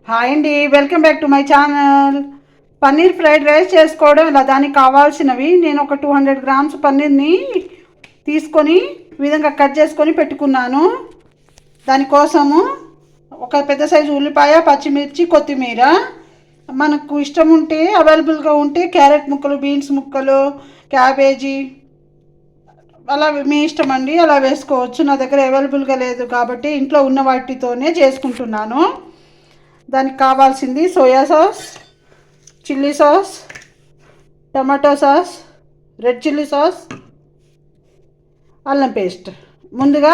Hi అండి, welcome back to my channel. Paneer fried rice చేసుకోవడం ఇలా దానికి కావాల్సినవి నేను ఒక 200 గ్రామ్స్ పన్నీర్ని తీసుకొని ఈ విధంగా కట్ చేసుకొని పెట్టుకున్నాను. దానికోసము ఒక పెద్ద సైజు ఉల్లిపాయ, పచ్చిమిర్చి, కొత్తిమీర, మనకు ఇష్టం ఉంటే అవైలబుల్గా ఉంటే క్యారెట్ ముక్కలు, బీన్స్ ముక్కలు, క్యాబేజీ అలా మీ ఇష్టం అండి, అలా వేసుకోవచ్చు. నా దగ్గర అవైలబుల్గా లేదు కాబట్టి ఇంట్లో ఉన్న వాటితోనే చేసుకుంటున్నాను. దానికి కావాల్సింది soya sauce, chilli sauce, tomato sauce, red chilli sauce, అల్లం పేస్ట్. ముందుగా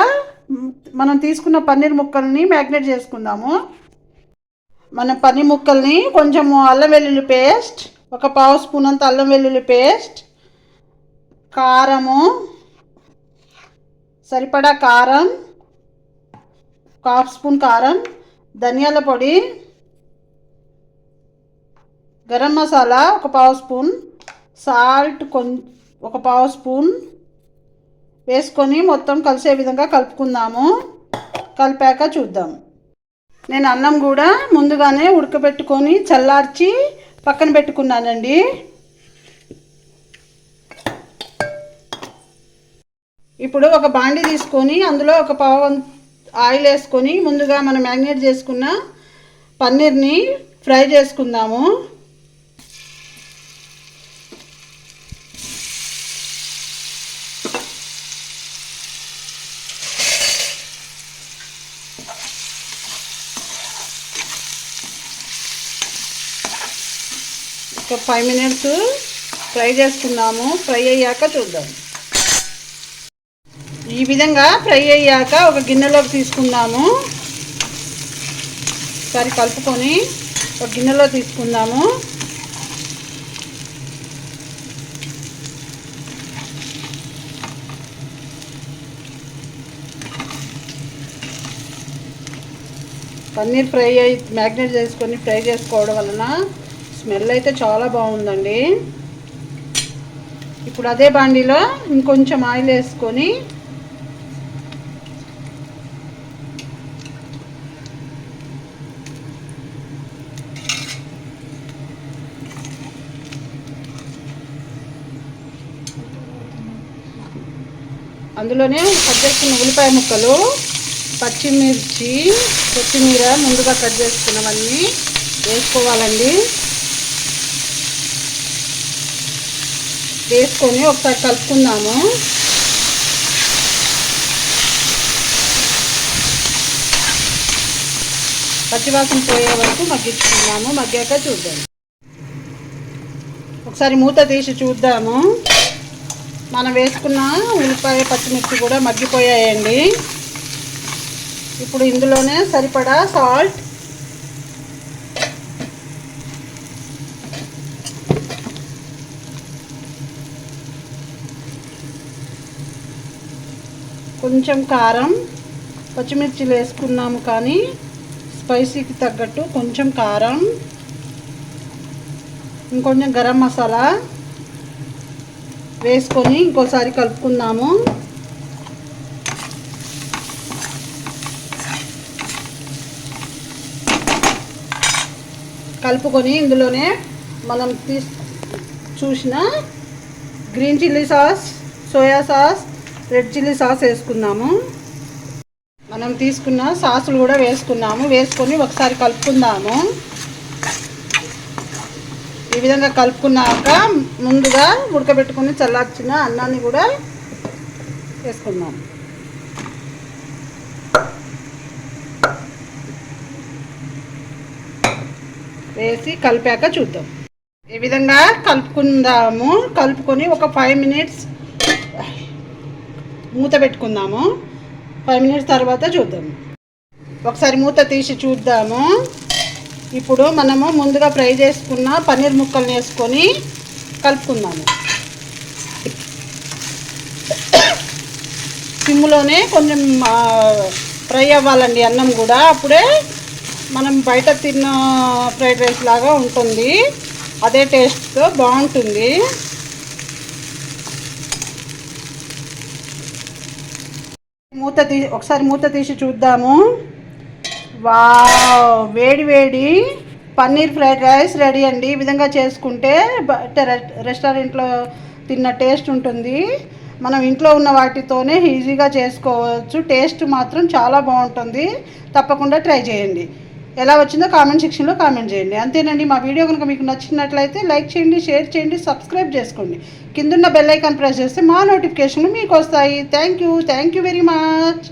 మనం తీసుకున్న పన్నీర్ ముక్కల్ని మ్యాగ్నేట్ చేసుకుందాము. మన పన్నీర్ ముక్కల్ని కొంచెము అల్లం వెల్లుల్లి పేస్ట్, ఒక పావు స్పూన్ అంత అల్లం వెల్లుల్లి పేస్ట్, కారము సరిపడా కారం, ఒక హాఫ్ స్పూన్ కారం, ధనియాల పొడి, గరం మసాలా ఒక పావు స్పూన్, సాల్ట్ ఒక పావు స్పూన్ వేసుకొని మొత్తం కలిసే విధంగా కలుపుకుందాము. కలిపాక చూద్దాం. నేను అన్నం కూడా ముందుగానే ఉడకబెట్టుకొని చల్లార్చి పక్కన పెట్టుకున్నానండి. ఇప్పుడు ఒక బాండి తీసుకొని అందులో ఒక పావు ఆయిల్ వేసుకొని ముందుగా మనం మ్యాగ్నేట్ చేసుకున్న పన్నీర్ని ఫ్రై చేసుకుందాము. ఒక 5 మినిట్స్ ఫ్రై చేసుకుందాము. ఫ్రై అయ్యాక చూద్దాం. ఈ విధంగా ఫ్రై అయ్యాక ఒక గిన్నెలోకి తీసుకుందాము. ఒకసారి కలుపుకొని ఒక గిన్నెలో తీసుకుందాము. పన్నీర్ మ్యాగ్నేట్ చేసుకొని ఫ్రై చేసుకోవడం వలన స్మెల్ అయితే చాలా బాగుందండి. ఇప్పుడు అదే బాండీలో ఇంకొంచెం ఆయిల్ వేసుకొని అందులోనే కట్ చేసుకున్న ఉల్లిపాయ ముక్కలు, పచ్చిమిర్చి, కొత్తిమీర ముందుగా కట్ చేసుకున్నవన్నీ వేసుకోవాలండి. వేసుకొని ఒకసారి కలుపుకుందాము. పచ్చివాసన పోయే వరకు మగ్గించుకుందాము. మగ్గాక చూద్దాం. ఒకసారి మూత తీసి చూద్దాము. మనం వేసుకున్న ఉల్లిపాయ, పచ్చిమిర్చి కూడా మగ్గిపోయాయండి. ఇప్పుడు ఇందులోనే సరిపడా సాల్ట్, కొంచెం కారం, పచ్చిమిర్చిలు వేసుకున్నాము కానీ స్పైసీకి తగ్గట్టు కొంచెం కారం, ఇంకొంచెం గరం మసాలా వేసుకొని ఇంకోసారి కలుపుకుందాము. కలుపుకొని ఇందులోనే మనం చూసిన green chilli sauce, soya sauce, red chilli sauce వేసుకుందాము. మనం తీసుకున్న సాసులు కూడా వేసుకొని ఒకసారి కలుపుకుందాము. ఈ విధంగా కలుపుకున్నాక ముందుగా ఉడకబెట్టుకుని చల్లార్చిన అన్నాన్ని కూడా వేసుకుందాం. వేసి కలిపాక చూద్దాం. ఈ విధంగా కలుపుకుందాము. కలుపుకొని ఒక 5 మినిట్స్ మూత పెట్టుకుందాము. 5 మినిట్స్ తర్వాత చూద్దాము. ఒకసారి మూత తీసి చూద్దాము. ఇప్పుడు మనము ముందుగా ఫ్రై చేసుకున్న పన్నీర్ ముక్కల్ని వేసుకొని కలుపుకుందాము. సిమ్లోనే కొంచెం ఫ్రై అవ్వాలండి అన్నం కూడా. అప్పుడే మనం బయట తిన్న ఫ్రైడ్ రైస్ లాగా ఉంటుంది. అదే టేస్ట్తో బాగుంటుంది. ఒకసారి మూత తీసి చూద్దాము. వావ్, వేడి వేడి పన్నీర్ ఫ్రైడ్ రైస్ రెడీ అండి. ఈ విధంగా చేసుకుంటే రెస్టారెంట్లో తిన్న టేస్ట్ ఉంటుంది. మనం ఇంట్లో ఉన్న వాటితోనే ఈజీగా చేసుకోవచ్చు. టేస్ట్ మాత్రం చాలా బాగుంటుంది. తప్పకుండా ట్రై చేయండి. ఎలా వచ్చిందో కామెంట్ సెక్షన్లో కామెంట్ చేయండి. అంతేనండి. మా వీడియో కనుక మీకు నచ్చినట్లయితే లైక్ చేయండి, షేర్ చేయండి, సబ్స్క్రైబ్ చేసుకోండి. కిందున్న బెల్ ఐకాన్ ప్రెస్ చేస్తే మా నోటిఫికేషన్లు మీకు వస్తాయి. Thank you very much.